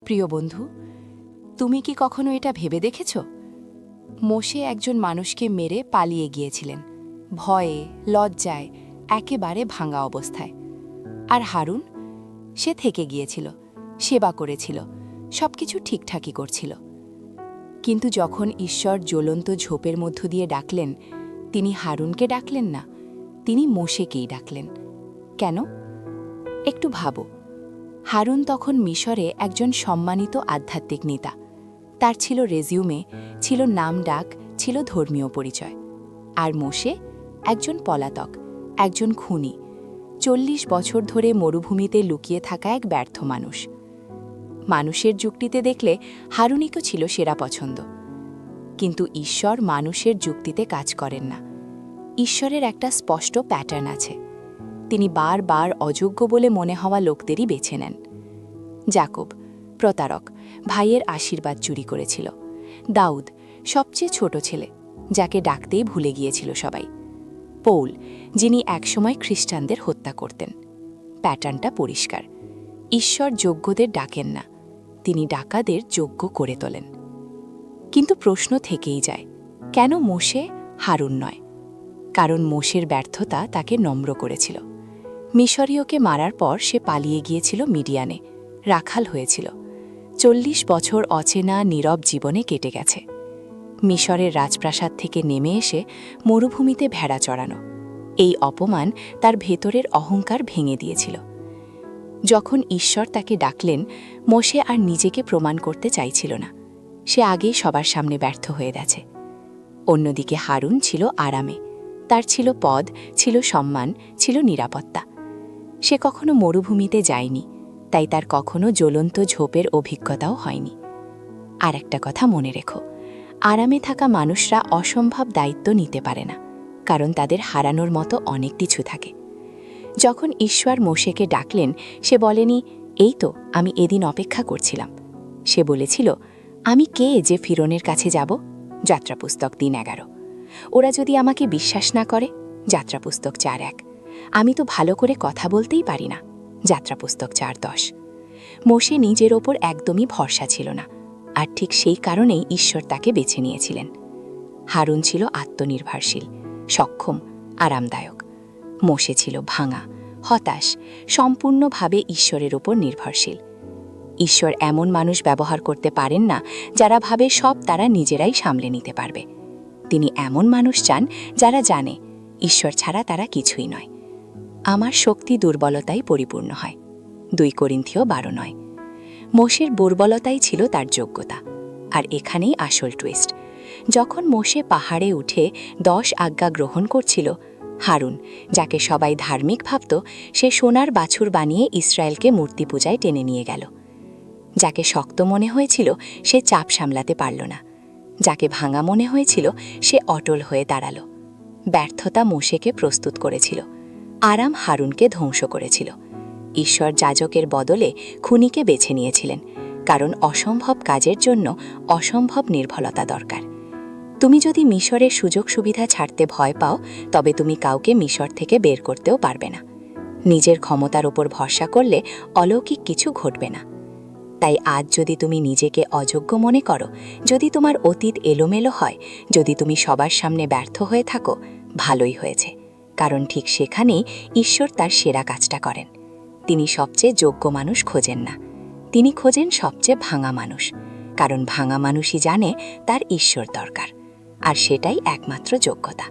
প্রিয় বন্ধু, তুমি কি কখনো এটা ভেবে দেখেছ? মোশে একজন মানুষকে মেরে পালিয়ে গিয়েছিলেন, ভয়ে, লজ্জায়, একেবারে ভাঙা অবস্থায়। আর হারুন, সে থেকে গিয়েছিল, সেবা করেছিল, সবকিছু ঠিকঠাকই করছিল। কিন্তু যখন ঈশ্বর জ্বলন্ত ঝোপের মধ্য দিয়ে ডাকলেন, তিনি হারুনকে ডাকলেন না, তিনি মোশেকেই ডাকলেন। কেন? একটু ভাবো। হারুন তখন মিশরে একজন সম্মানিত আধ্যাত্মিক নেতা। তার ছিল রেজিউমে, ছিল নাম ডাক, ছিল ধর্মীয় পরিচয়। আর মোশে একজন পলাতক, একজন খুনি, ৪০ বছর ধরে মরুভূমিতে লুকিয়ে থাকা এক ব্যর্থ মানুষ। মানুষের যুক্তিতে দেখলে হারুনিকও ছিল সেরা পছন্দ। কিন্তু ঈশ্বর মানুষের যুক্তিতে কাজ করেন না। ঈশ্বরের একটা স্পষ্ট প্যাটার্ন আছে। তিনি বারবার অযোগ্য বলে মনে হওয়া লোকদেরই বেছে নেন। যাকব, প্রতারক, ভাইয়ের আশীর্বাদ চুরি করেছিল। দাউদ, সবচেয়ে ছোট ছেলে, যাকে ডাকতেই ভুলে গিয়েছিল সবাই। পৌল, যিনি একসময় খ্রিস্টানদের হত্যা করতেন। প্যাটার্নটা পরিষ্কার। ঈশ্বর যোগ্যদের ডাকেন না, তিনি ডাকাদের যোগ্য করে তোলেন। কিন্তু প্রশ্ন থেকেই যায়, কেন মোশে, হারুন নয়? কারণ মোশের ব্যর্থতা তাকে নম্র করেছিল। মিশরীয়কে মারার পর সে পালিয়ে গিয়েছিল মিডিয়ানে, রাখাল হয়েছিল। ৪০ বছর অচেনা নীরব জীবনে কেটে গেছে। মিশরের রাজপ্রাসাদ থেকে নেমে এসে মরুভূমিতে ভেড়া চড়ানো। এই অপমান তার ভেতরের অহংকার ভেঙে দিয়েছিল। যখন ঈশ্বর তাকে ডাকলেন, মোশে আর নিজেকে প্রমাণ করতে চাইছিল না। সে আগেই সবার সামনে ব্যর্থ হয়ে গেছে। অন্যদিকে হারুন ছিল আরামে। তার ছিল পদ, ছিল সম্মান, ছিল নিরাপত্তা। সে কখনো মরুভূমিতে যায়নি, তাই তার কখনো জ্বলন্ত ঝোপের অভিজ্ঞতাও হয়নি। আর একটা কথা মনে রেখো, আরামে থাকা মানুষরা অসম্ভব দায়িত্ব নিতে পারে না, কারণ তাদের হারানোর মতো অনেক কিছু থাকে। যখন ঈশ্বর মোশেকে ডাকলেন, সে বলেনি, এই তো আমি এদিন অপেক্ষা করছিলাম। সে বলেছিল, আমি কে যে ফিরনের কাছে যাব? যাত্রাপুস্তক ৩:১১। ওরা যদি আমাকে বিশ্বাস না করে? যাত্রাপুস্তক ৪:১। আমি তো ভালো করে কথা বলতেই পারি না। যাত্রাপুস্তক ৪:১০। মোশে নিজের ওপর একদমই ভরসা ছিল না, আর ঠিক সেই কারণেই ঈশ্বর তাকে বেছে নিয়েছিলেন। হারুন ছিল আত্মনির্ভরশীল, সক্ষম, আরামদায়ক। মোশে ছিল ভাঙা, হতাশ, সম্পূর্ণভাবে ঈশ্বরের ওপর নির্ভরশীল। ঈশ্বর এমন মানুষ ব্যবহার করতে পারেন না যারা ভাবে সব তারা নিজেরাই সামলে নিতে পারবে। তিনি এমন মানুষ চান যারা জানে ঈশ্বর ছাড়া তারা কিছুই নয়। আমার শক্তি দুর্বলতাই পরিপূর্ণ হয়, ২ করিন্থীয় ১২:৯। মোশের দুর্বলতাই ছিল তার যোগ্যতা। আর এখানেই আসল টুইস্ট। যখন মোশে পাহাড়ে উঠে 10 আজ্ঞা গ্রহণ করছিল, হারুন, যাকে সবাই ধার্মিক ভাবত, সে সোনার বাছুর বানিয়ে ইসরায়েলকে মূর্তি পূজায় টেনে নিয়ে গেল। যাকে শক্ত মনে হয়েছিল, সে চাপ সামলাতে পারল না। যাকে ভাঙা মনে হয়েছিল, সে অটল হয়ে দাঁড়াল। ব্যর্থতা মোশেকে প্রস্তুত করেছিল, আরাম হারুনকে ধ্বংস করেছিল। ঈশ্বর যাজকের বদলে খুনিকে বেছে নিয়েছিলেন, কারণ অসম্ভব কাজের জন্য অসম্ভব নির্ভরতা দরকার। তুমি যদি মিশরের সুযোগ সুবিধা ছাড়তে ভয় পাও, তবে তুমি কাউকে মিশর থেকে বের করতেও পারবে না। নিজের ক্ষমতার ওপর ভরসা করলে অলৌকিক কিছু ঘটবে না। তাই আজ যদি তুমি নিজেকে অযোগ্য মনে করো, যদি তোমার অতীত এলোমেলো হয়, যদি তুমি সবার সামনে ব্যর্থ হয়ে থাকো, ভালোই হয়েছে, কারণ ঠিক সেখানেই ঈশ্বর তার সেরা কাজটা করেন। তিনি সবচেয়ে যোগ্য মানুষ খোঁজেন না, তিনি খোঁজেন সবচেয়ে ভাঙা মানুষ, কারণ ভাঙা মানুষই জানে তার ঈশ্বর দরকার, আর সেটাই একমাত্র যোগ্যতা।